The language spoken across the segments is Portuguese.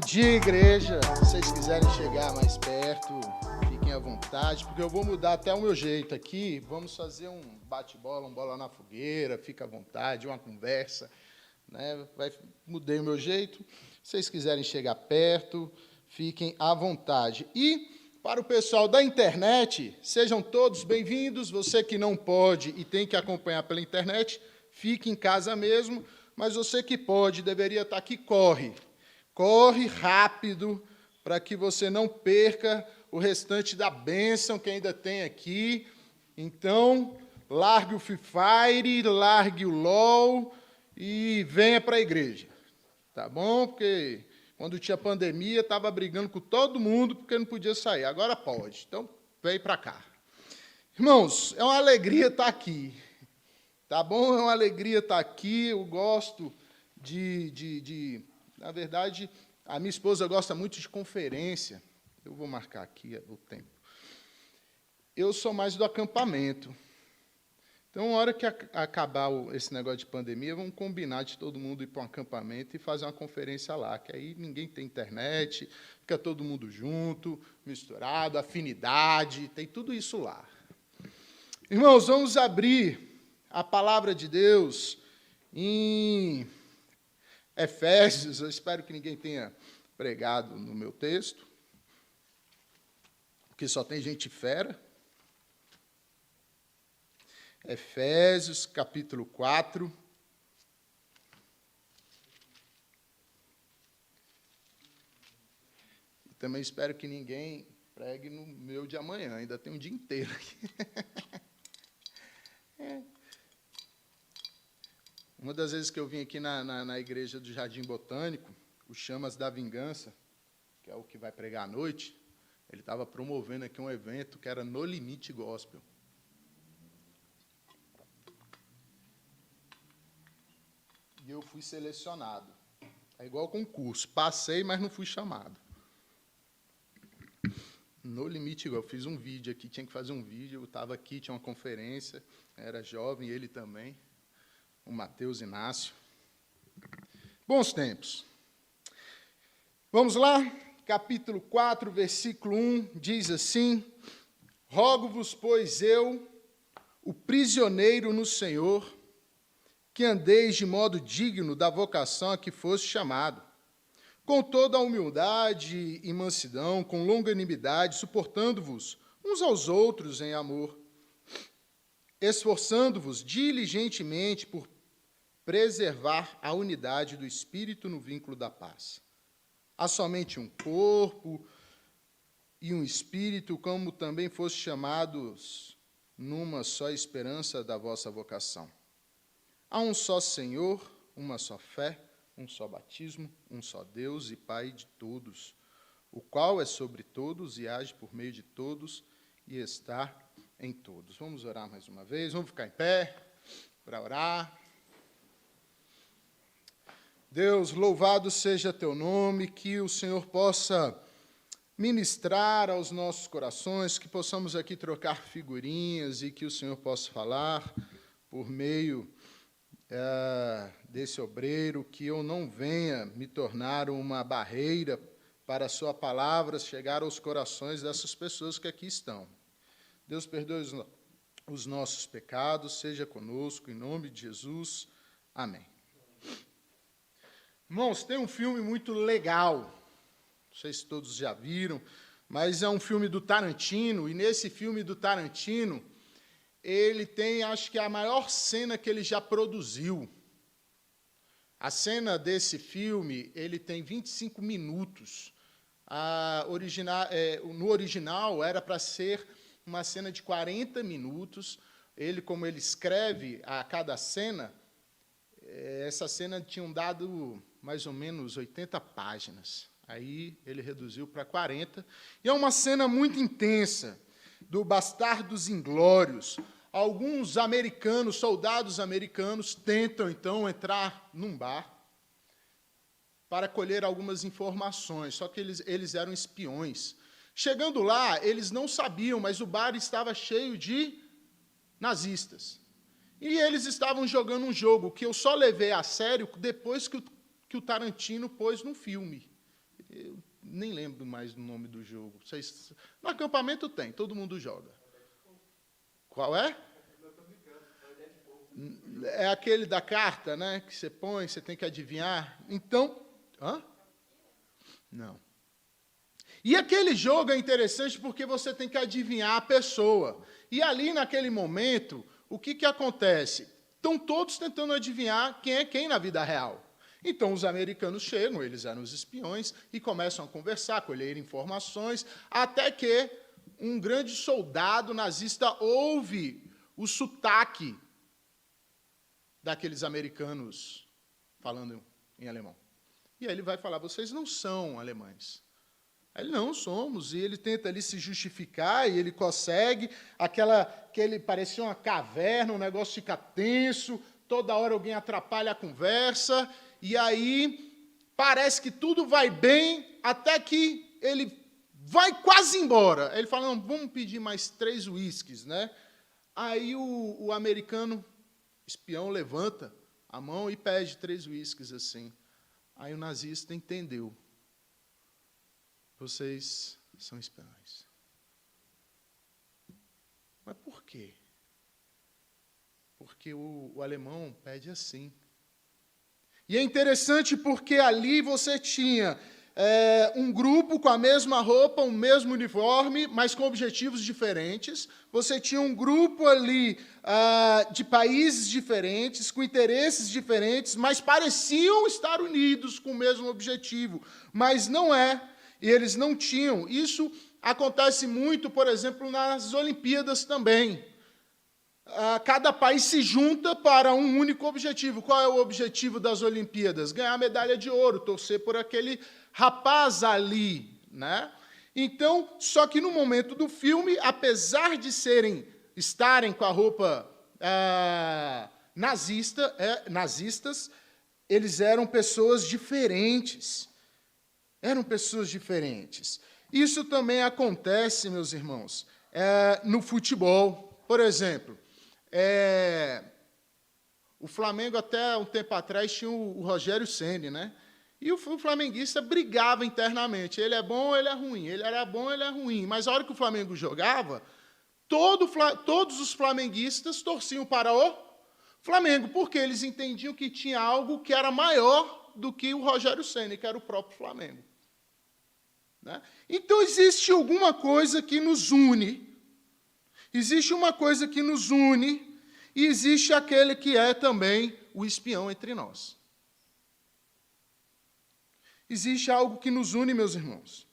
dia, igreja. Se vocês quiserem chegar mais perto, fiquem à vontade, porque eu vou mudar até o meu jeito aqui. Vamos fazer um bate-bola, um bola na fogueira, fica à vontade, uma conversa, né? Mudei o meu jeito. Se vocês quiserem chegar perto, fiquem à vontade. E para o pessoal da internet, sejam todos bem-vindos. Você que não pode e tem que acompanhar pela internet, fique em casa mesmo, mas você que pode, deveria estar aqui, corre. Corre rápido para que você não perca o restante da bênção que ainda tem aqui. Então, largue o Free Fire, largue o LOL e venha para a igreja. Tá bom? Porque quando tinha pandemia, estava brigando com todo mundo porque não podia sair. Agora pode. Então, vem para cá. Irmãos, é uma alegria estar aqui. Tá bom? É uma alegria estar aqui. Eu gosto na verdade, a minha esposa gosta muito de conferência. Eu vou marcar aqui o tempo. Eu sou mais do acampamento. Então, na hora que acabar esse negócio de pandemia, vamos combinar de todo mundo ir para um acampamento e fazer uma conferência lá, que aí ninguém tem internet, fica todo mundo junto, misturado, afinidade, tem tudo isso lá. Irmãos, vamos abrir a palavra de Deus em Efésios. Eu espero que ninguém tenha pregado no meu texto, porque só tem gente fera. Efésios, capítulo 4. E também espero que ninguém pregue no meu de amanhã, ainda tem um dia inteiro aqui. Uma das vezes que eu vim aqui na igreja do Jardim Botânico, o Chamas da Vingança, que é o que vai pregar à noite, ele estava promovendo aqui um evento que era No Limite Gospel. E eu fui selecionado. É igual concurso. Passei, mas não fui chamado. No Limite Gospel. Eu fiz um vídeo aqui, tinha que fazer um vídeo. Eu estava aqui, tinha uma conferência, era jovem, ele também. O Mateus Inácio. Bons tempos. Vamos lá? Capítulo 4, versículo 1, diz assim: Rogo-vos, pois eu, o prisioneiro no Senhor, que andeis de modo digno da vocação a que foste chamado, com toda a humildade e mansidão, com longanimidade, suportando-vos uns aos outros em amor, esforçando-vos diligentemente por preservar a unidade do Espírito no vínculo da paz. Há somente um corpo e um Espírito, como também fostes chamados numa só esperança da vossa vocação. Há um só Senhor, uma só fé, um só batismo, um só Deus e Pai de todos, o qual é sobre todos e age por meio de todos e está em todos. Vamos orar mais uma vez, vamos ficar em pé para orar. Deus, louvado seja teu nome, que o Senhor possa ministrar aos nossos corações, que possamos aqui trocar figurinhas e que o Senhor possa falar por meio desse obreiro, que eu não venha me tornar uma barreira para a sua palavra chegar aos corações dessas pessoas que aqui estão. Deus, perdoe os nossos pecados, seja conosco, em nome de Jesus. Amém. Irmãos, tem um filme muito legal, não sei se todos já viram, mas é um filme do Tarantino, e nesse filme do Tarantino, ele tem, acho que, a maior cena que ele já produziu. A cena desse filme, ele tem 25 minutos. No original, era para ser uma cena de 40 minutos. Ele, como ele escreve a cada cena, essa cena tinha dado mais ou menos 80 páginas. Aí ele reduziu para 40. E é uma cena muito intensa, do Bastardos Inglórios. Alguns soldados americanos, tentam, então, entrar num bar para colher algumas informações, só que eles eram espiões. Chegando lá, eles não sabiam, mas o bar estava cheio de nazistas. E eles estavam jogando um jogo que eu só levei a sério depois que o Tarantino pôs no filme. Eu nem lembro mais do nome do jogo. Vocês, no acampamento tem, todo mundo joga. Qual é? É aquele da carta, né? Que você põe, você tem que adivinhar. Então, não. E aquele jogo é interessante porque você tem que adivinhar a pessoa. E ali, naquele momento, o que acontece? Estão todos tentando adivinhar quem é quem na vida real. Então, os americanos chegam, eles eram os espiões, e começam a conversar, colher informações, até que um grande soldado nazista ouve o sotaque daqueles americanos falando em alemão. E aí ele vai falar, vocês não são alemães. Aí ele, não, somos. E ele tenta ali se justificar, e ele consegue. Aquele parecia uma caverna, o negócio fica tenso, toda hora alguém atrapalha a conversa, e aí parece que tudo vai bem, até que ele vai quase embora. Aí ele fala, não, vamos pedir mais 3 uísques, né? Aí o americano, espião, levanta a mão e pede 3 uísques assim. Aí o nazista entendeu. Vocês são espiões. Mas por quê? Porque o alemão pede assim. E é interessante porque ali você tinha um grupo com a mesma roupa, o mesmo uniforme, mas com objetivos diferentes. Você tinha um grupo ali de países diferentes, com interesses diferentes, mas pareciam estar unidos com o mesmo objetivo. Mas não é. E eles não tinham. Isso acontece muito, por exemplo, nas Olimpíadas também. Cada país se junta para um único objetivo. Qual é o objetivo das Olimpíadas? Ganhar a medalha de ouro, torcer por aquele rapaz ali, né? Então, só que no momento do filme, apesar de estarem com a roupa nazistas, eles eram pessoas diferentes. Eram pessoas diferentes. Isso também acontece, meus irmãos, no futebol. Por exemplo, o Flamengo, até um tempo atrás, tinha o Rogério Ceni, né? E o flamenguista brigava internamente. Ele é bom, ele é ruim. Ele era bom, ele é ruim. Mas a hora que o Flamengo jogava, todos os flamenguistas torciam para o Flamengo, porque eles entendiam que tinha algo que era maior do que o Rogério Ceni, que era o próprio Flamengo. Né? Então, existe alguma coisa que nos une. Existe uma coisa que nos une, e existe aquele que é também o espião entre nós. Existe algo que nos une, meus irmãos.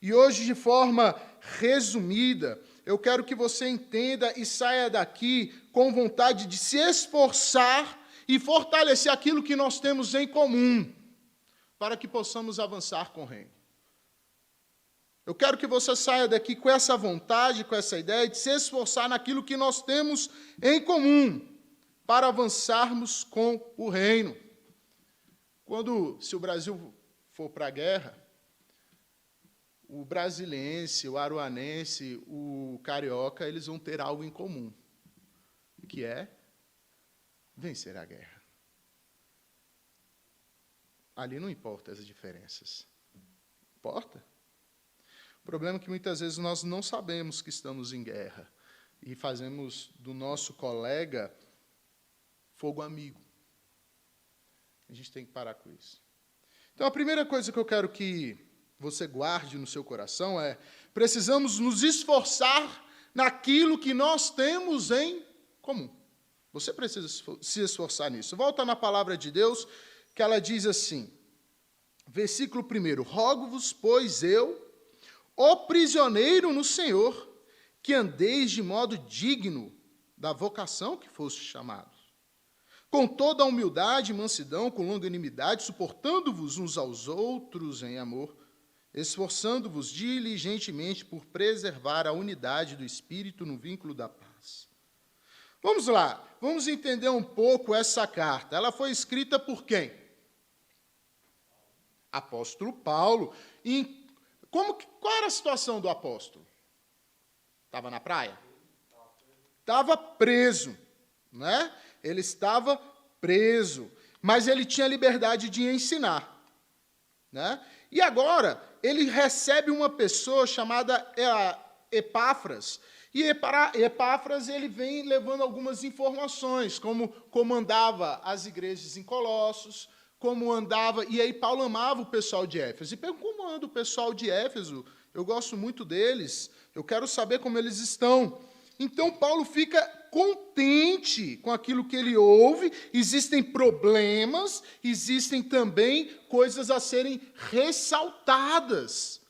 E hoje, de forma resumida, eu quero que você entenda e saia daqui com vontade de se esforçar e fortalecer aquilo que nós temos em comum, para que possamos avançar com o reino. Eu quero que você saia daqui com essa vontade, com essa ideia de se esforçar naquilo que nós temos em comum, para avançarmos com o reino. Se o Brasil for para a guerra, o brasiliense, o aruanense, o carioca, eles vão ter algo em comum, que é vencer a guerra. Ali não importa as diferenças. Importa? O problema é que muitas vezes nós não sabemos que estamos em guerra e fazemos do nosso colega fogo amigo. A gente tem que parar com isso. Então, a primeira coisa que eu quero que você guarde no seu coração é: precisamos nos esforçar naquilo que nós temos em comum. Você precisa se esforçar nisso. Volta na palavra de Deus, que ela diz assim, versículo 1, rogo-vos, pois eu, o prisioneiro no Senhor, que andeis de modo digno da vocação que foste chamados, com toda a humildade e mansidão, com longanimidade, suportando-vos uns aos outros em amor, esforçando-vos diligentemente por preservar a unidade do Espírito no vínculo da paz. Vamos lá, vamos entender um pouco essa carta. Ela foi escrita por quem? Apóstolo Paulo. Qual era a situação do apóstolo? Estava na praia? Estava preso, né? Ele estava preso, mas ele tinha liberdade de ensinar. né? E agora, ele recebe uma pessoa chamada Epáfras. E Epáfras, ele vem levando algumas informações, como andava as igrejas em Colossos, como andava... E aí Paulo amava o pessoal de Éfeso. E pergunta, como anda o pessoal de Éfeso? Eu gosto muito deles, eu quero saber como eles estão. Então, Paulo fica contente com aquilo que ele ouve. Existem problemas, existem também coisas a serem ressaltadas.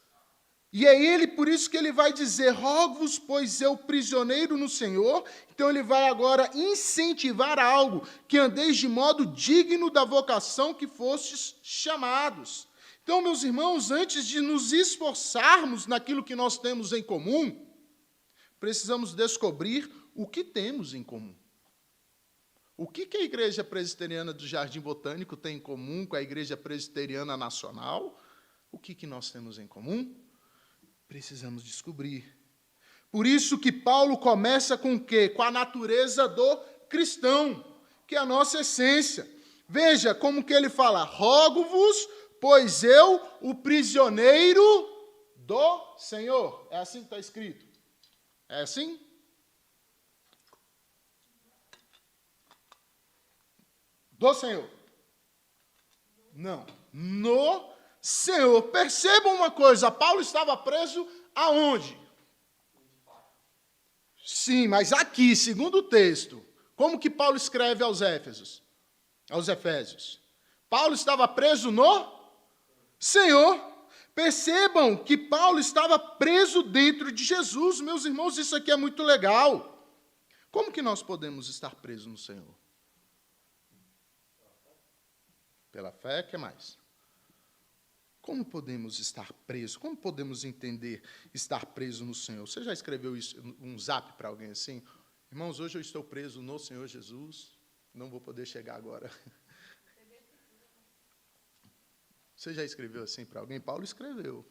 E é ele, por isso que ele vai dizer, rogo-vos, pois eu, prisioneiro no Senhor. Então ele vai agora incentivar algo, que andeis de modo digno da vocação que fostes chamados. Então, meus irmãos, antes de nos esforçarmos naquilo que nós temos em comum, precisamos descobrir o que temos em comum. O que a Igreja Presbiteriana do Jardim Botânico tem em comum com a Igreja Presbiteriana Nacional? O que nós temos em comum? Precisamos descobrir. Por isso que Paulo começa com o quê? Com a natureza do cristão, que é a nossa essência. Veja como que ele fala, rogo-vos, pois eu, o prisioneiro do Senhor. É assim que está escrito? É assim? Do Senhor. Não. No Senhor. Percebam uma coisa, Paulo estava preso aonde? Sim, mas aqui, segundo o texto, como que Paulo escreve aos Éfesos? Aos Efésios. Paulo estava preso no Senhor. Percebam que Paulo estava preso dentro de Jesus. Meus irmãos, isso aqui é muito legal. Como que nós podemos estar presos no Senhor? Pela fé, o que mais? Como podemos estar presos? Como podemos entender estar preso no Senhor? Você já escreveu isso, um zap para alguém assim? Irmãos, hoje eu estou preso no Senhor Jesus. Não vou poder chegar agora. Você já escreveu assim para alguém? Paulo escreveu.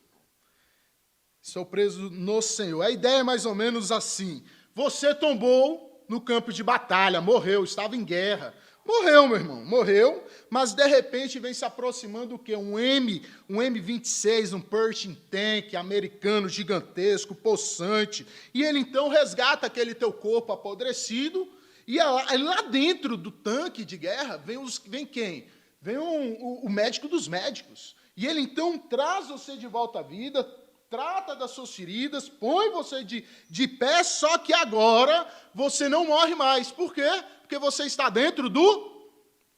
Estou preso no Senhor. A ideia é mais ou menos assim. Você tombou no campo de batalha, morreu, estava em guerra. Morreu, meu irmão, morreu, mas de repente vem se aproximando o quê? Um M26, um Pershing Tank americano gigantesco, possante. E ele então resgata aquele teu corpo apodrecido, e lá dentro do tanque de guerra vem quem? Vem o médico dos médicos. E ele então traz você de volta à vida, trata das suas feridas, põe você de pé, só que agora você não morre mais. Por quê? Porque você está dentro do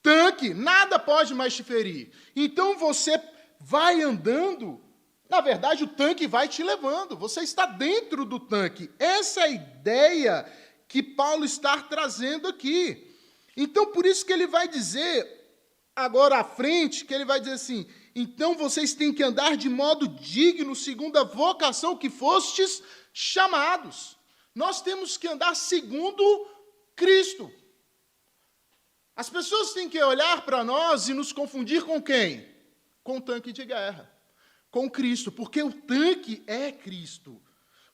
tanque, nada pode mais te ferir. Então você vai andando, na verdade o tanque vai te levando, você está dentro do tanque. Essa é a ideia que Paulo está trazendo aqui. Então por isso que ele vai dizer, agora à frente, que ele vai dizer assim, então vocês têm que andar de modo digno, segundo a vocação que fostes chamados. Nós temos que andar segundo Cristo. As pessoas têm que olhar para nós e nos confundir com quem? Com o tanque de guerra. Com Cristo, porque o tanque é Cristo.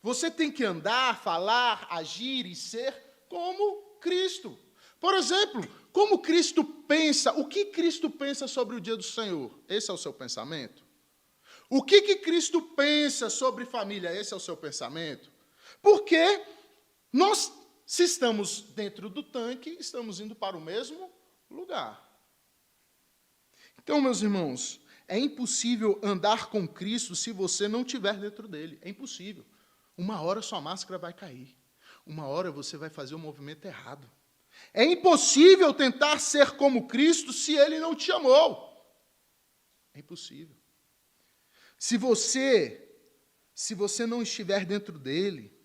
Você tem que andar, falar, agir e ser como Cristo. Por exemplo, como Cristo pensa, o que Cristo pensa sobre o dia do Senhor? Esse é o seu pensamento? O que Cristo pensa sobre família? Esse é o seu pensamento? Porque nós, se estamos dentro do tanque, estamos indo para o mesmo lugar. Então, meus irmãos, é impossível andar com Cristo se você não estiver dentro dele. É impossível. Uma hora sua máscara vai cair. Uma hora você vai fazer o movimento errado. É impossível tentar ser como Cristo se ele não te amou. É impossível. Se você não estiver dentro dele,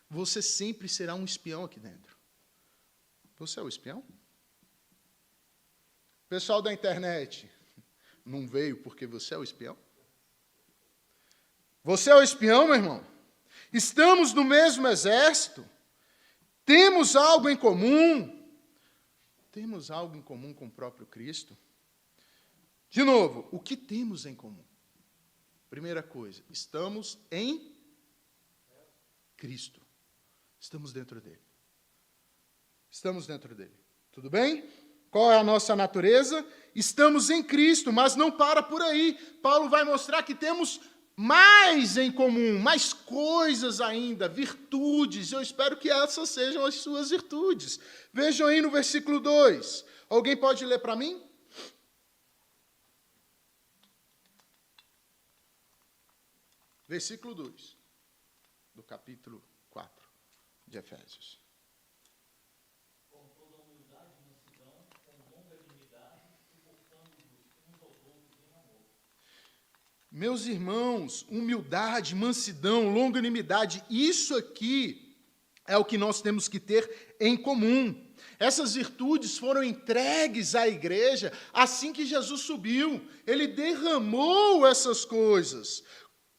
você sempre será um espião aqui dentro. Você é o espião? Pessoal da internet, não veio porque você é o espião? Você é o espião, meu irmão? Estamos no mesmo exército? Temos algo em comum? Temos algo em comum com o próprio Cristo? De novo, o que temos em comum? Primeira coisa, estamos em Cristo. Estamos dentro dele. Estamos dentro dele. Tudo bem? Qual é a nossa natureza? Estamos em Cristo, mas não para por aí. Paulo vai mostrar que temos mais em comum, mais coisas ainda, virtudes. Eu espero que essas sejam as suas virtudes. Vejam aí no versículo 2. Alguém pode ler para mim? Versículo 2, do capítulo 4 de Efésios. Com toda humildade e mansidão, com longanimidade, suportando-vos uns aos outros em amor. Meus irmãos, humildade, mansidão, longanimidade, isso aqui é o que nós temos que ter em comum. Essas virtudes foram entregues à igreja assim que Jesus subiu. Ele derramou essas coisas.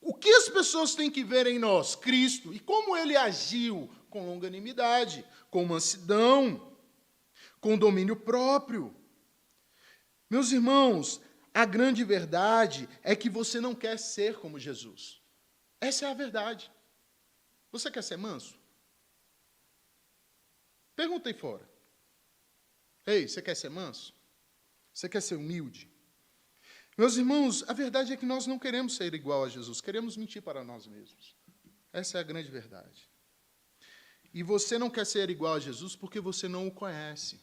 O que as pessoas têm que ver em nós? Cristo. E como ele agiu? Com longanimidade, com mansidão, com domínio próprio. Meus irmãos, a grande verdade é que você não quer ser como Jesus. Essa é a verdade. Você quer ser manso? Pergunta aí fora. Ei, você quer ser manso? Você quer ser humilde? Meus irmãos, a verdade é que nós não queremos ser igual a Jesus, queremos mentir para nós mesmos. Essa é a grande verdade. E você não quer ser igual a Jesus porque você não o conhece.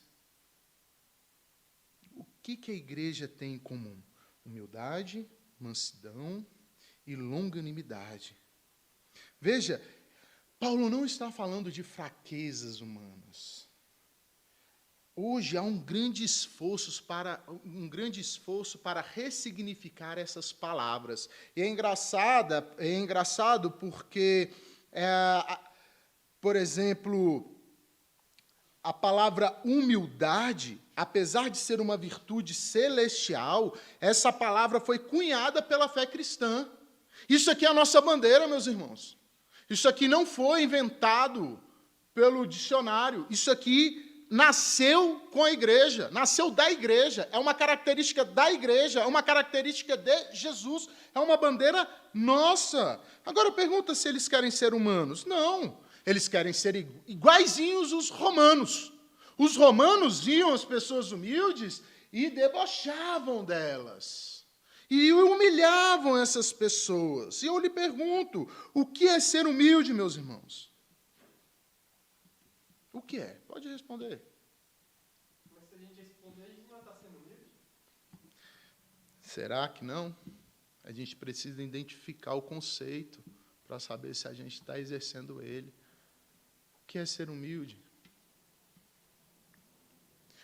O que a igreja tem em comum? Humildade, mansidão e longanimidade. Veja, Paulo não está falando de fraquezas humanas. Hoje há um grande esforço para ressignificar essas palavras. E é engraçado porque, por exemplo, a palavra humildade, apesar de ser uma virtude celestial, essa palavra foi cunhada pela fé cristã. Isso aqui é a nossa bandeira, meus irmãos. Isso aqui não foi inventado pelo dicionário. Isso aqui nasceu com a igreja, nasceu da igreja, é uma característica da igreja, é uma característica de Jesus, é uma bandeira nossa. Agora pergunta se eles querem ser humanos. Não, eles querem ser iguaizinhos os romanos. Os romanos viam as pessoas humildes e debochavam delas. E humilhavam essas pessoas. E eu lhe pergunto, o que é ser humilde, meus irmãos? O que é? Pode responder. Mas se a gente responder, a gente não está sendo humilde? Será que não? A gente precisa identificar o conceito para saber se a gente está exercendo ele. O que é ser humilde?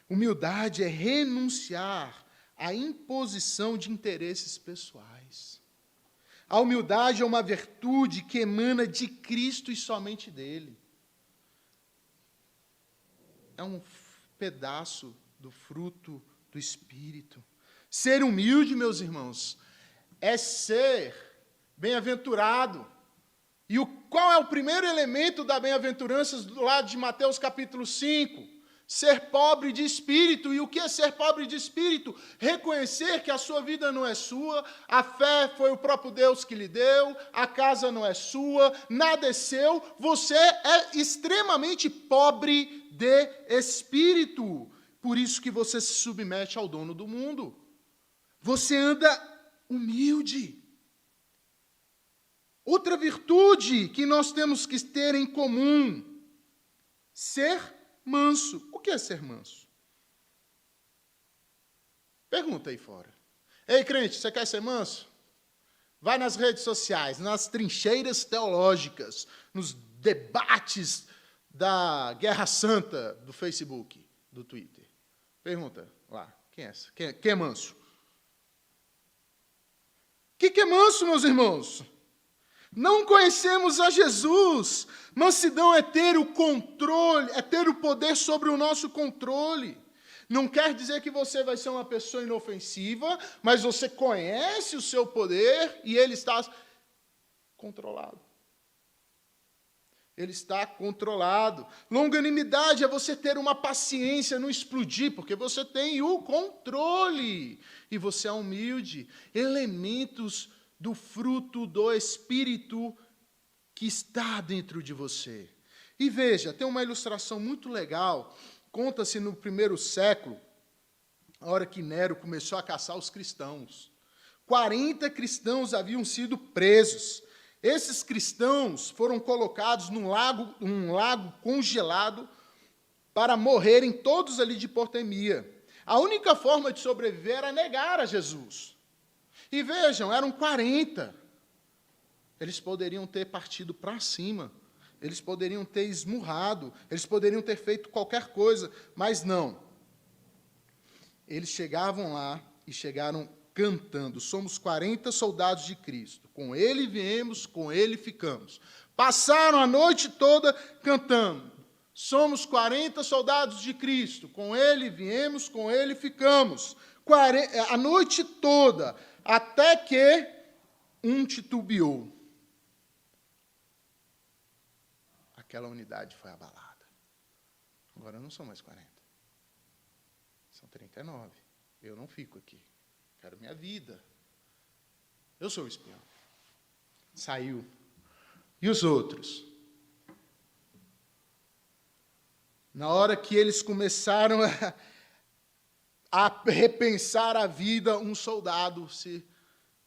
Humildade é renunciar à imposição de interesses pessoais. A humildade é uma virtude que emana de Cristo e somente dele. É um pedaço do fruto do Espírito. Ser humilde, meus irmãos, é ser bem-aventurado. E qual é o primeiro elemento da bem-aventurança do lado de Mateus capítulo 5? Ser pobre de espírito. E o que é ser pobre de espírito? Reconhecer que a sua vida não é sua, a fé foi o próprio Deus que lhe deu, a casa não é sua, nada é seu, você é extremamente pobre de espírito. Por isso que você se submete ao dono do mundo. Você anda humilde. Outra virtude que nós temos que ter em comum, ser manso. O que é ser manso? Pergunta aí fora. Ei, crente, você quer ser manso? Vai nas redes sociais, nas trincheiras teológicas, nos debates da Guerra Santa do Facebook, do Twitter. Pergunta lá, quem é essa? Quem é manso? O que é manso, meus irmãos? Não conhecemos a Jesus. Mansidão é ter o controle, é ter o poder sobre o nosso controle. Não quer dizer que você vai ser uma pessoa inofensiva, mas você conhece o seu poder e ele está controlado. Ele está controlado. Longanimidade é você ter uma paciência, não explodir, porque você tem o controle. E você é humilde. Elementos do fruto do Espírito que está dentro de você. E veja, tem uma ilustração muito legal. Conta-se no primeiro século a hora que Nero começou a caçar os cristãos. 40 cristãos haviam sido presos. Esses cristãos foram colocados num lago congelado para morrerem todos ali de hipotermia. A única forma de sobreviver era negar a Jesus. E vejam, eram 40. Eles poderiam ter partido para cima, eles poderiam ter esmurrado, eles poderiam ter feito qualquer coisa, mas não. Eles chegavam lá e chegaram cantando: somos 40 soldados de Cristo, com ele viemos, com ele ficamos. Passaram a noite toda cantando: somos 40 soldados de Cristo, com ele viemos, com ele ficamos. A noite toda, até que um titubeou. Aquela unidade foi abalada. Agora não são mais 40. São 39. Eu não fico aqui. Quero minha vida. Eu sou o espião. Saiu. E os outros? Na hora que eles começaram a repensar a vida, um soldado se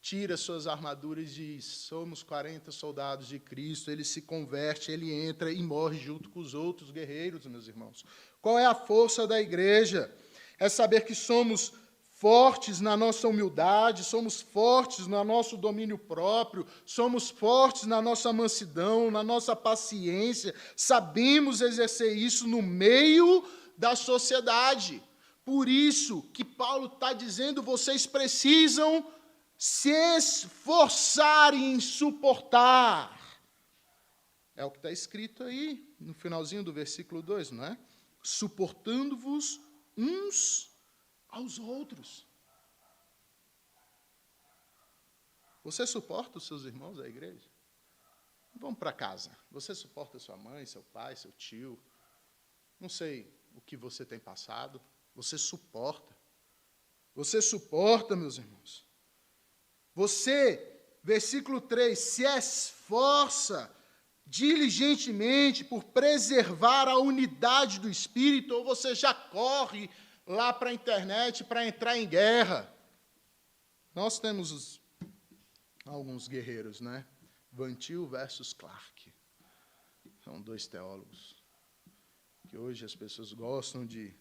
tira suas armaduras e diz: somos 40 soldados de Cristo. Ele se converte, ele entra e morre junto com os outros guerreiros, meus irmãos. Qual é a força da igreja? É saber que somos fortes na nossa humildade, somos fortes no nosso domínio próprio, somos fortes na nossa mansidão, na nossa paciência, sabemos exercer isso no meio da sociedade. Por isso que Paulo está dizendo: vocês precisam se esforçar em suportar. É o que está escrito aí, no finalzinho do versículo 2, não é? Suportando-vos uns aos outros. Você suporta os seus irmãos da igreja? Vamos para casa. Você suporta sua mãe, seu pai, seu tio? Não sei o que você tem passado. Você suporta. Você suporta, meus irmãos. Você, versículo 3, se esforça diligentemente por preservar a unidade do Espírito, ou você já corre lá para a internet para entrar em guerra? Nós temos alguns guerreiros, né? Van Til versus Clark. São dois teólogos que hoje as pessoas gostam de...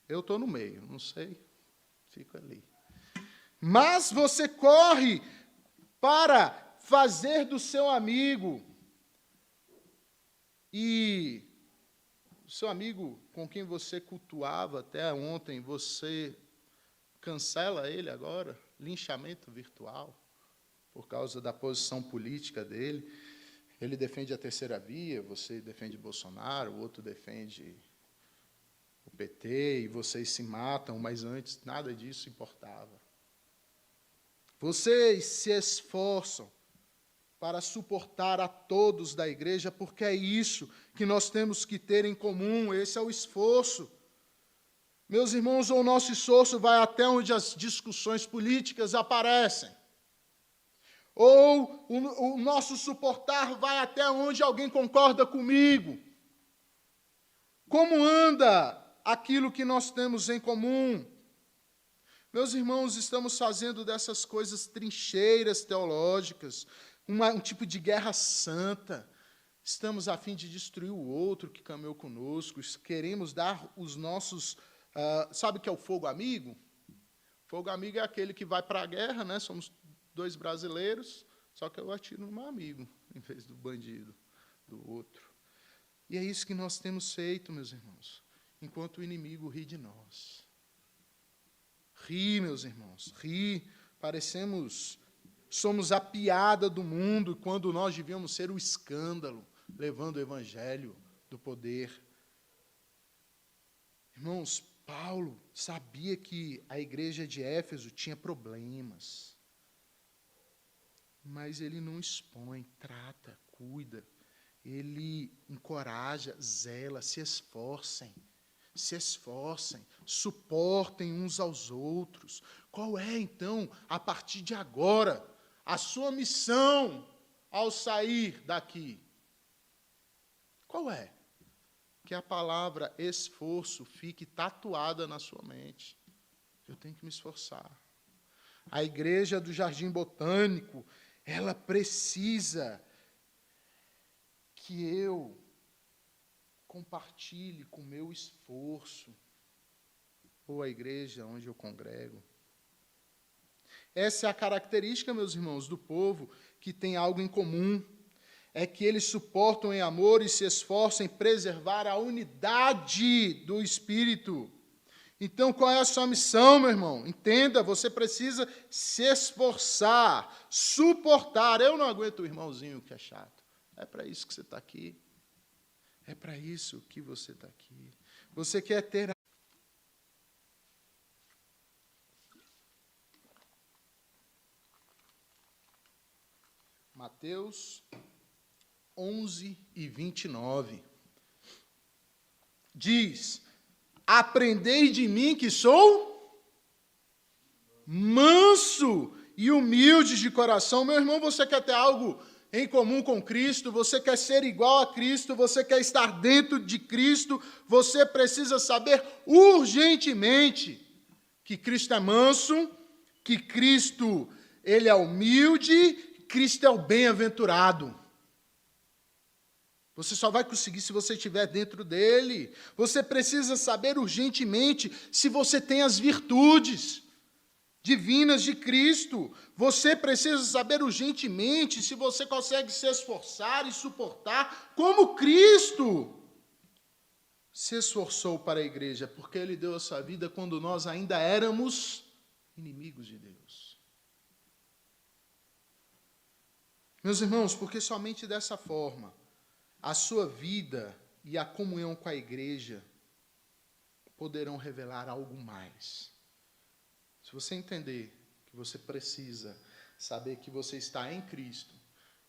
Eu estou no meio, não sei, fico ali. Mas você corre para fazer do seu amigo, e o seu amigo com quem você cultuava até ontem, você cancela ele agora, linchamento virtual, por causa da posição política dele. Ele defende a terceira via, você defende Bolsonaro, o outro defende o PT, e vocês se matam, mas antes nada disso importava. Vocês se esforçam para suportar a todos da igreja, porque é isso que nós temos que ter em comum, esse é o esforço. Meus irmãos, o nosso esforço vai até onde as discussões políticas aparecem. Ou o nosso suportar vai até onde alguém concorda comigo. Como anda aquilo que nós temos em comum? Meus irmãos, estamos fazendo dessas coisas trincheiras teológicas, um tipo de guerra santa. Estamos a fim de destruir o outro que caminhou conosco, queremos dar os nossos... sabe o que é o fogo amigo? Fogo amigo é aquele que vai para a guerra, né? Somos dois brasileiros, só que eu atiro no meu amigo, em vez do bandido, do outro. E é isso que nós temos feito, meus irmãos, enquanto o inimigo ri de nós. Ri, meus irmãos, ri, somos a piada do mundo, quando nós devíamos ser o escândalo, levando o evangelho do poder. Irmãos, Paulo sabia que a igreja de Éfeso tinha problemas, mas ele não expõe, trata, cuida, ele encoraja, zela, se esforcem, suportem uns aos outros. Qual é, então, a partir de agora, a sua missão ao sair daqui? Qual é? Que a palavra esforço fique tatuada na sua mente. Eu tenho que me esforçar. A igreja do Jardim Botânico, ela precisa que eu compartilhe com o meu esforço, ou a igreja onde eu congrego. Essa é a característica, meus irmãos, do povo que tem algo em comum. É que eles suportam em amor e se esforçam em preservar a unidade do Espírito. Então, qual é a sua missão, meu irmão? Entenda, você precisa se esforçar, suportar. Eu não aguento o irmãozinho que é chato. É para isso que você está aqui. É para isso que você está aqui. Você quer ter... Mateus 11 e 29. Diz: aprendei de mim que sou manso e humilde de coração. Meu irmão, você quer ter algo em comum com Cristo? Você quer ser igual a Cristo? Você quer estar dentro de Cristo? Você precisa saber urgentemente que Cristo é manso, que Cristo ele é humilde, Cristo é o bem-aventurado. Você só vai conseguir se você estiver dentro dele. Você precisa saber urgentemente se você tem as virtudes divinas de Cristo. Você precisa saber urgentemente se você consegue se esforçar e suportar como Cristo se esforçou para a igreja, porque ele deu a sua vida quando nós ainda éramos inimigos de Deus. Meus irmãos, porque somente dessa forma a sua vida e a comunhão com a igreja poderão revelar algo mais. Se você entender que você precisa saber que você está em Cristo,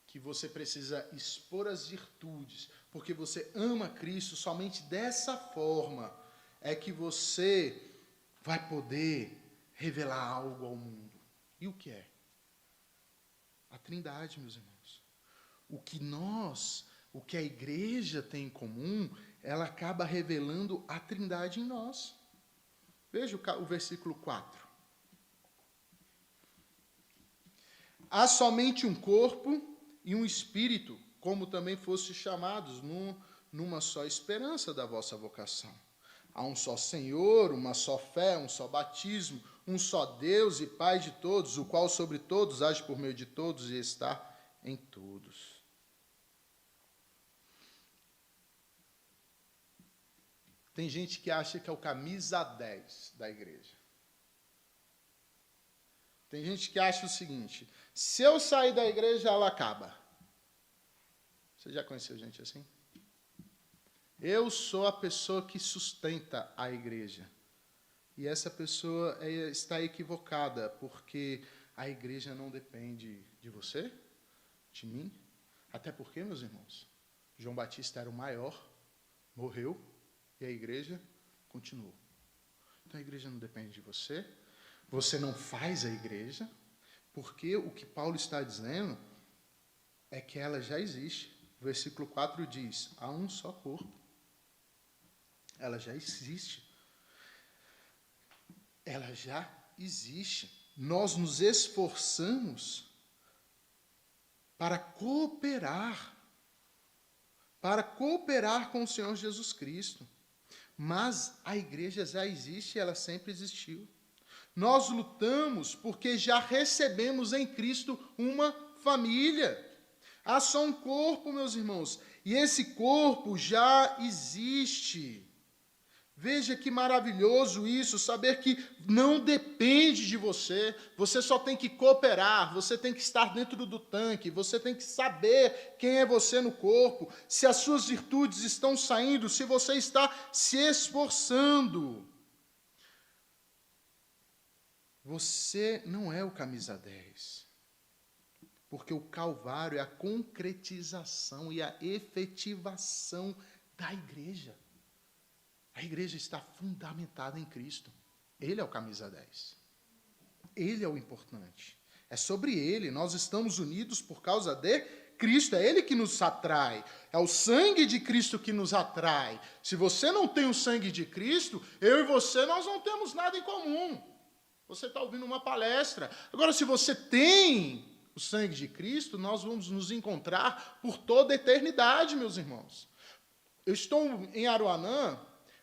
que você precisa expor as virtudes, porque você ama Cristo, somente dessa forma é que você vai poder revelar algo ao mundo. E o que é? A Trindade, meus irmãos. O que a igreja tem em comum, ela acaba revelando a Trindade em nós. Veja o versículo 4. Há somente um corpo e um espírito, como também fostes chamados, numa só esperança da vossa vocação. Há um só Senhor, uma só fé, um só batismo, um só Deus e Pai de todos, o qual sobre todos age por meio de todos e está em todos. Tem gente que acha que é o camisa 10 da igreja. Tem gente que acha o seguinte: se eu sair da igreja, ela acaba. Você já conheceu gente assim? Eu sou a pessoa que sustenta a igreja. E essa pessoa está equivocada, porque a igreja não depende de você, de mim. Até porque, meus irmãos, João Batista era o maior, morreu, e a igreja continuou. Então a igreja não depende de você, você não faz a igreja, porque o que Paulo está dizendo é que ela já existe. O versículo 4 diz: há um só corpo. Ela já existe. Ela já existe. Nós nos esforçamos para cooperar com o Senhor Jesus Cristo. Mas a igreja já existe, ela sempre existiu. Nós lutamos porque já recebemos em Cristo uma família. Há só um corpo, meus irmãos, e esse corpo já existe. Veja que maravilhoso isso, saber que não depende de você, você só tem que cooperar, você tem que estar dentro do tanque, você tem que saber quem é você no corpo, se as suas virtudes estão saindo, se você está se esforçando. Você não é o camisa 10, porque o Calvário é a concretização e a efetivação da igreja. A igreja está fundamentada em Cristo. Ele é o camisa 10. Ele é o importante. É sobre ele. Nós estamos unidos por causa de Cristo. É ele que nos atrai. É o sangue de Cristo que nos atrai. Se você não tem o sangue de Cristo, eu e você, nós não temos nada em comum. Você está ouvindo uma palestra. Agora, se você tem o sangue de Cristo, nós vamos nos encontrar por toda a eternidade, meus irmãos. Eu estou em Aruanã,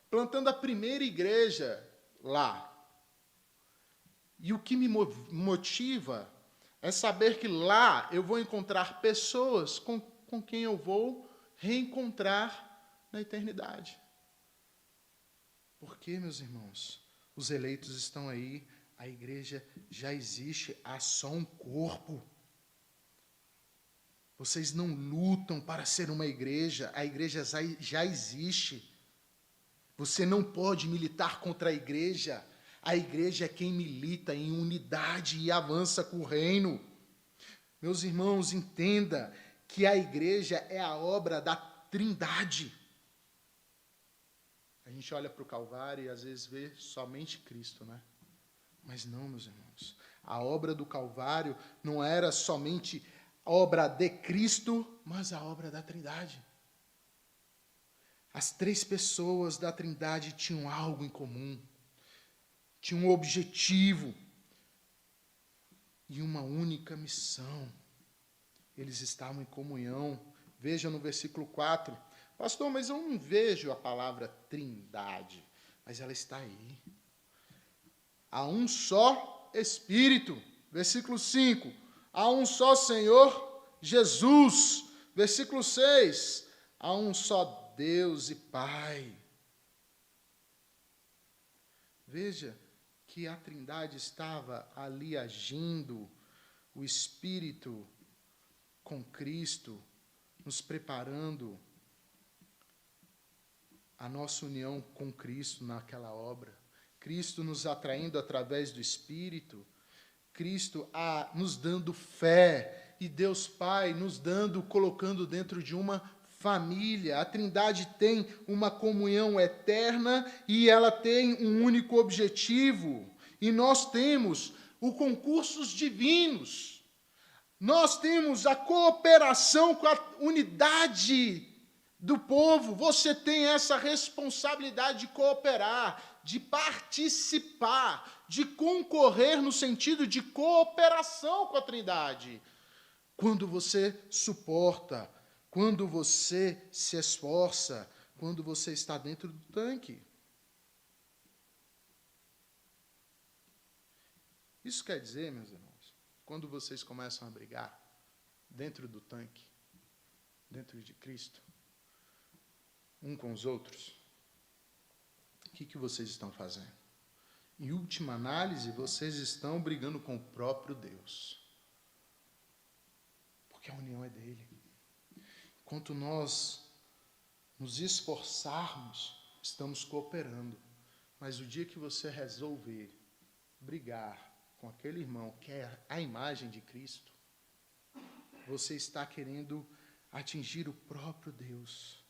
plantando a primeira igreja lá. E o que me motiva é saber que lá eu vou encontrar pessoas com quem eu vou reencontrar na eternidade. Porque, meus irmãos, os eleitos estão aí, a igreja já existe, há só um corpo. Vocês não lutam para ser uma igreja, a igreja já existe. Você não pode militar contra a igreja é quem milita em unidade e avança com o reino. Meus irmãos, entenda que a igreja é a obra da Trindade. A gente olha para o Calvário e às vezes vê somente Cristo, né? Mas não, meus irmãos. A obra do Calvário não era somente obra de Cristo, mas a obra da Trindade. As três pessoas da Trindade tinham algo em comum. Tinham um objetivo e uma única missão. Eles estavam em comunhão. Veja no versículo 4. Pastor, mas eu não vejo a palavra Trindade. Mas ela está aí. Há um só Espírito. Versículo 5. Há um só Senhor Jesus. Versículo 6. Há um só Deus e Pai. Veja que a Trindade estava ali agindo, o Espírito com Cristo, nos preparando a nossa união com Cristo naquela obra. Cristo nos atraindo através do Espírito, Cristo nos dando fé, e Deus Pai nos colocando dentro de uma família. A Trindade tem uma comunhão eterna e ela tem um único objetivo. E nós temos os concursos divinos. Nós temos a cooperação com a unidade do povo. Você tem essa responsabilidade de cooperar, de participar, de concorrer no sentido de cooperação com a Trindade. Quando você suporta, quando você se esforça, quando você está dentro do tanque. Isso quer dizer, meus irmãos, quando vocês começam a brigar dentro do tanque, dentro de Cristo, um com os outros, o que vocês estão fazendo? Em última análise, vocês estão brigando com o próprio Deus. Porque a união é dele. Enquanto nós nos esforçarmos, estamos cooperando. Mas o dia que você resolver brigar com aquele irmão que é a imagem de Cristo, você está querendo atingir o próprio Deus.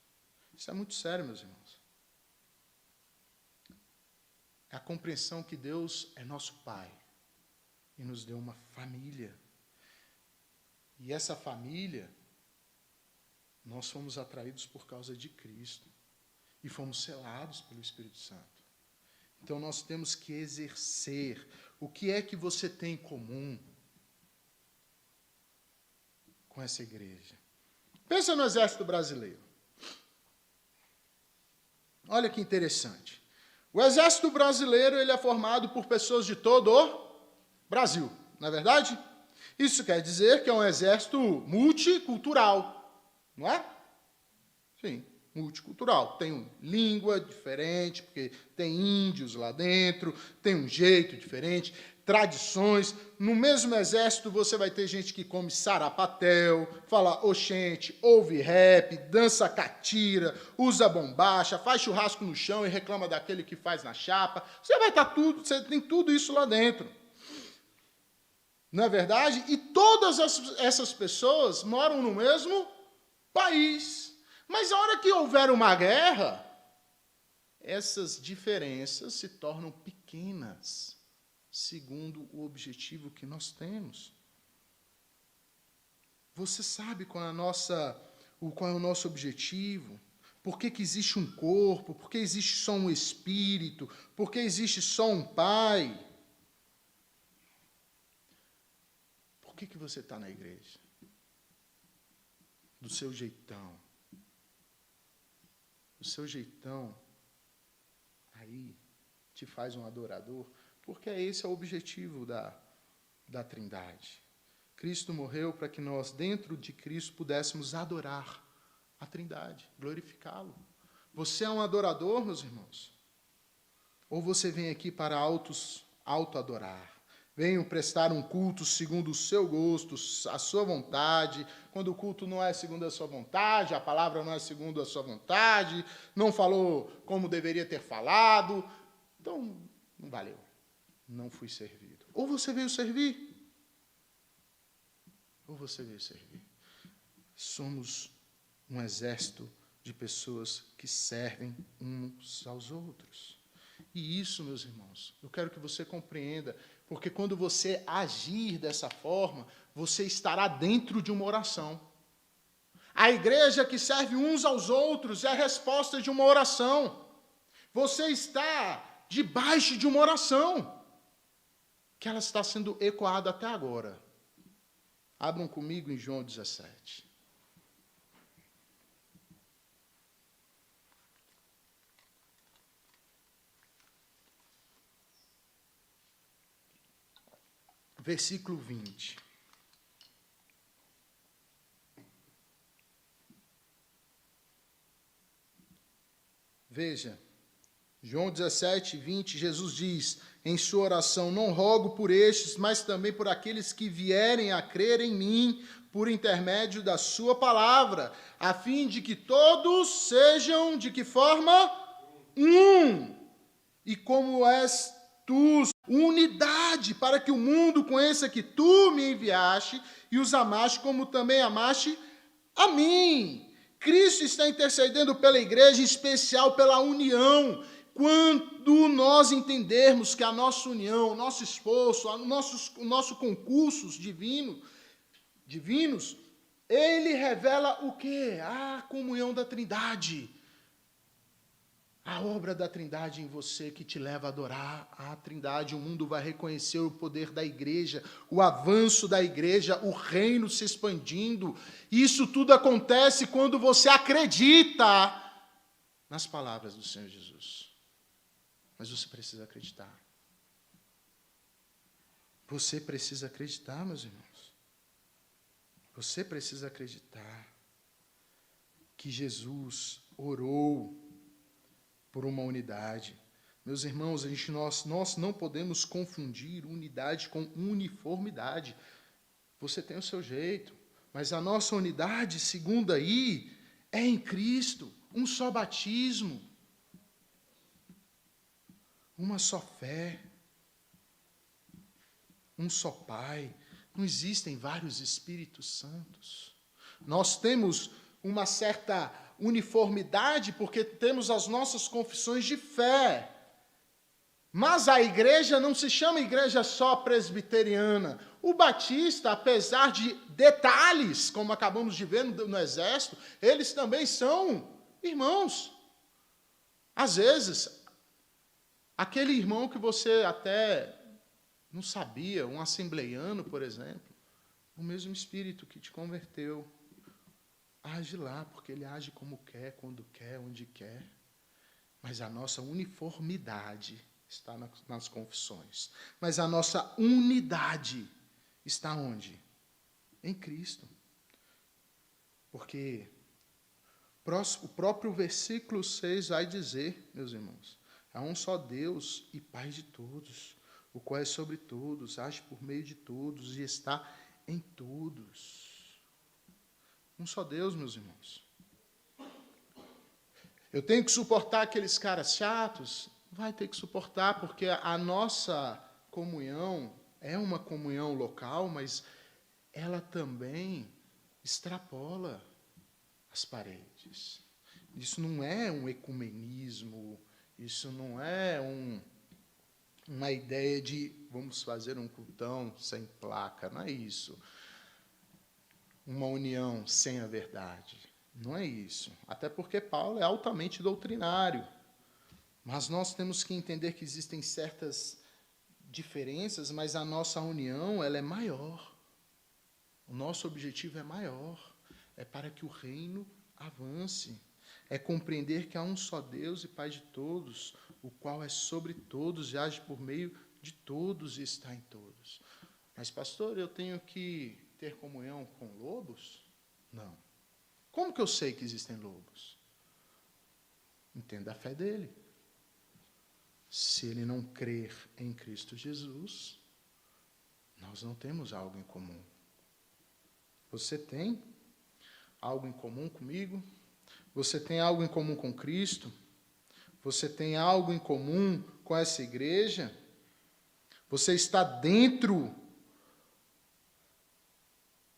Isso é muito sério, meus irmãos. É a compreensão que Deus é nosso Pai e nos deu uma família. E essa família, nós fomos atraídos por causa de Cristo e fomos selados pelo Espírito Santo. Então nós temos que exercer. O que é que você tem em comum com essa igreja? Pensa no Exército Brasileiro. Olha que interessante. O Exército Brasileiro ele é formado por pessoas de todo o Brasil, não é verdade? Isso quer dizer que é um exército multicultural, não é? Sim, multicultural. Tem língua diferente, porque tem índios lá dentro, tem um jeito diferente, tradições. No mesmo exército você vai ter gente que come sarapatel, fala oxente, ouve rap, dança catira, usa bombacha, faz churrasco no chão e reclama daquele que faz na chapa. Você tem tudo isso lá dentro. Não é verdade? E todas essas pessoas moram no mesmo país. Mas a hora que houver uma guerra, essas diferenças se tornam pequenas, segundo o objetivo que nós temos. Você sabe qual é o nosso objetivo? Por que existe um corpo? Por que existe só um espírito? Por que existe só um Pai? que você está na igreja? Do seu jeitão. O seu jeitão aí te faz um adorador, porque esse é o objetivo da Trindade. Cristo morreu para que nós, dentro de Cristo, pudéssemos adorar a Trindade, glorificá-lo. Você é um adorador, meus irmãos? Ou você vem aqui para auto-adorar? Venham prestar um culto segundo o seu gosto, a sua vontade. Quando o culto não é segundo a sua vontade, a palavra não é segundo a sua vontade, não falou como deveria ter falado, então não valeu. Não fui servido. Ou você veio servir, ou você veio servir. Somos um exército de pessoas que servem uns aos outros. E isso, meus irmãos, eu quero que você compreenda, porque quando você agir dessa forma, você estará dentro de uma oração. A igreja que serve uns aos outros é a resposta de uma oração. Você está debaixo de uma oração, que ela está sendo ecoada até agora. Abram comigo em João 17. Versículo 20. Veja, João 17, 20, Jesus diz em sua oração: não rogo por estes, mas também por aqueles que vierem a crer em mim, por intermédio da sua palavra, a fim de que todos sejam, de que forma? Um. E como és tu, unidade, para que o mundo conheça que tu me enviaste e os amaste como também amaste a mim. Cristo está intercedendo pela igreja, em especial pela união. Quando nós entendermos que a nossa união, o nosso esforço, o nosso concursos divinos, ele revela o quê? A comunhão da Trindade. A obra da Trindade em você que te leva a adorar a Trindade. O mundo vai reconhecer o poder da igreja, o avanço da igreja, o reino se expandindo. Isso tudo acontece quando você acredita nas palavras do Senhor Jesus. Mas você precisa acreditar. Você precisa acreditar, meus irmãos. Você precisa acreditar que Jesus orou por uma unidade. Meus irmãos, nós não podemos confundir unidade com uniformidade. Você tem o seu jeito, mas a nossa unidade, segundo aí, é em Cristo. Um só batismo, uma só fé, um só Pai. Não existem vários Espíritos Santos. Nós temos uma certa uniformidade porque temos as nossas confissões de fé. Mas a igreja não se chama igreja só presbiteriana. O batista, apesar de detalhes, como acabamos de ver no exército, eles também são irmãos. Às vezes, aquele irmão que você até não sabia, um assembleiano, por exemplo, o mesmo Espírito que te converteu, age lá, porque ele age como quer, quando quer, onde quer. Mas a nossa uniformidade está nas confissões. Mas a nossa unidade está onde? Em Cristo. Porque o próprio versículo 6 vai dizer, meus irmãos, há um só Deus e Pai de todos, o qual é sobre todos, age por meio de todos e está em todos. Um só Deus, meus irmãos. Eu tenho que suportar aqueles caras chatos? Vai ter que suportar, porque a nossa comunhão é uma comunhão local, mas ela também extrapola as paredes. Isso não é um ecumenismo, isso não é uma ideia de vamos fazer um cultão sem placa, não é isso. Uma união sem a verdade. Não é isso. Até porque Paulo é altamente doutrinário. Mas nós temos que entender que existem certas diferenças, mas a nossa união ela é maior. O nosso objetivo é maior, é para que o reino avance, é compreender que há um só Deus e Pai de todos, o qual é sobre todos e age por meio de todos e está em todos. Mas, pastor, eu tenho que ter comunhão com lobos? Não. Como que eu sei que existem lobos? Entenda a fé dele. Se ele não crer em Cristo Jesus, nós não temos algo em comum. Você tem algo em comum comigo? Você tem algo em comum com Cristo? Você tem algo em comum com essa igreja? Você está dentro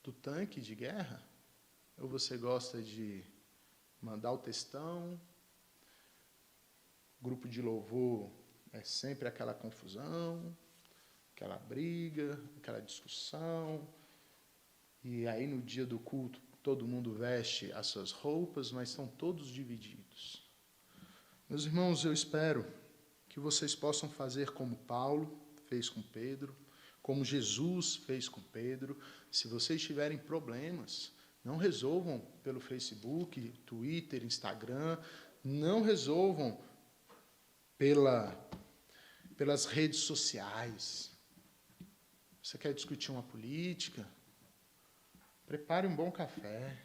do tanque de guerra? Ou você gosta de mandar o textão? Grupo de louvor é sempre aquela confusão, aquela briga, aquela discussão. E aí no dia do culto todo mundo veste as suas roupas, mas estão todos divididos. Meus irmãos, eu espero que vocês possam fazer como Paulo fez com Pedro, como Jesus fez com Pedro. Se vocês tiverem problemas, não resolvam pelo Facebook, Twitter, Instagram, não resolvam pelas redes sociais. Você quer discutir uma política? Prepare um bom café.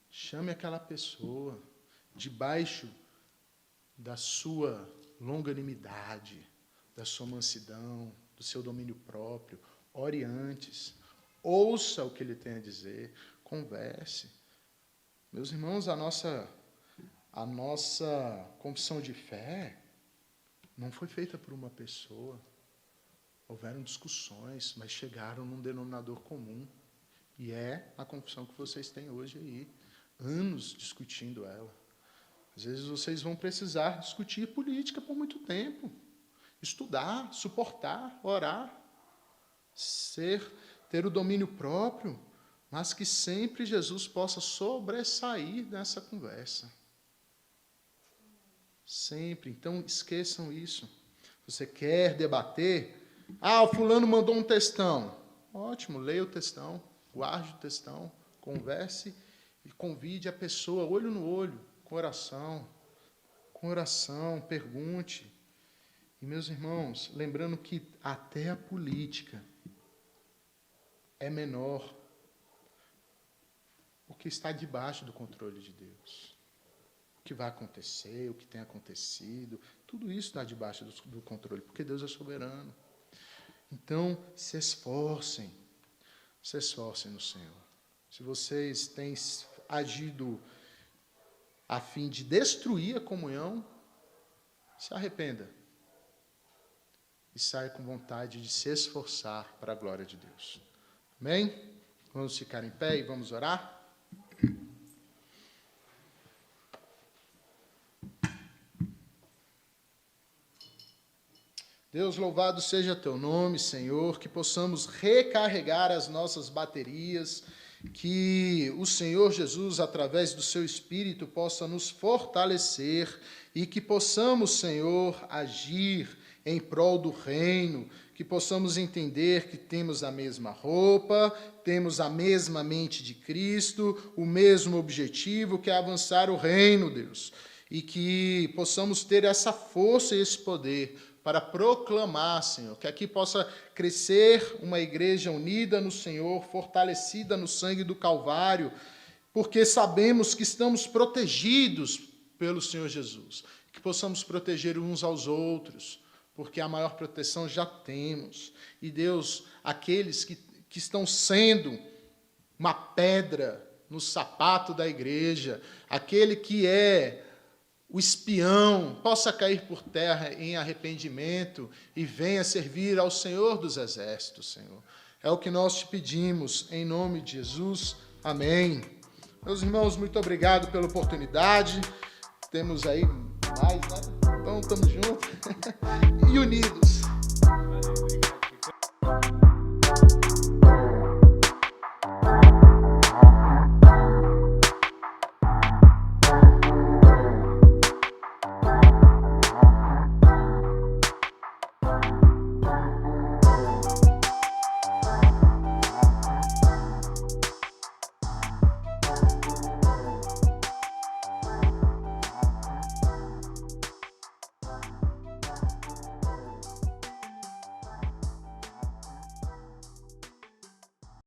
Chame aquela pessoa debaixo da sua longanimidade, da sua mansidão, do seu domínio próprio. Ore antes. Ouça o que ele tem a dizer. Converse. Meus irmãos, a nossa confissão de fé não foi feita por uma pessoa. Houveram discussões, mas chegaram num denominador comum. E é a confissão que vocês têm hoje aí. Anos discutindo ela. Às vezes vocês vão precisar discutir política por muito tempo. Estudar, suportar, orar. Ter o domínio próprio, mas que sempre Jesus possa sobressair nessa conversa. Sempre. Então, esqueçam isso. Você quer debater? Ah, o fulano mandou um textão. Ótimo, leia o textão, guarde o textão, converse e convide a pessoa, olho no olho, com oração, pergunte. E, meus irmãos, lembrando que até a política é menor, porque está debaixo do controle de Deus. O que vai acontecer, o que tem acontecido, tudo isso está debaixo do controle, porque Deus é soberano. Então, se esforcem no Senhor. Se vocês têm agido a fim de destruir a comunhão, se arrependa e saia com vontade de se esforçar para a glória de Deus. Amém? Vamos ficar em pé e vamos orar? Deus, louvado seja teu nome, Senhor, que possamos recarregar as nossas baterias, que o Senhor Jesus, através do seu Espírito, possa nos fortalecer e que possamos, Senhor, agir em prol do reino, que possamos entender que temos a mesma roupa, temos a mesma mente de Cristo, o mesmo objetivo, que é avançar o reino, Deus, e que possamos ter essa força e esse poder para proclamar, Senhor, que aqui possa crescer uma igreja unida no Senhor, fortalecida no sangue do Calvário, porque sabemos que estamos protegidos pelo Senhor Jesus, que possamos proteger uns aos outros, porque a maior proteção já temos. E Deus, aqueles que estão sendo uma pedra no sapato da igreja, aquele que é o espião, possa cair por terra em arrependimento e venha servir ao Senhor dos Exércitos, Senhor. É o que nós te pedimos, em nome de Jesus. Amém. Meus irmãos, muito obrigado pela oportunidade. Temos aí mais, né? Então, estamos juntos e unidos.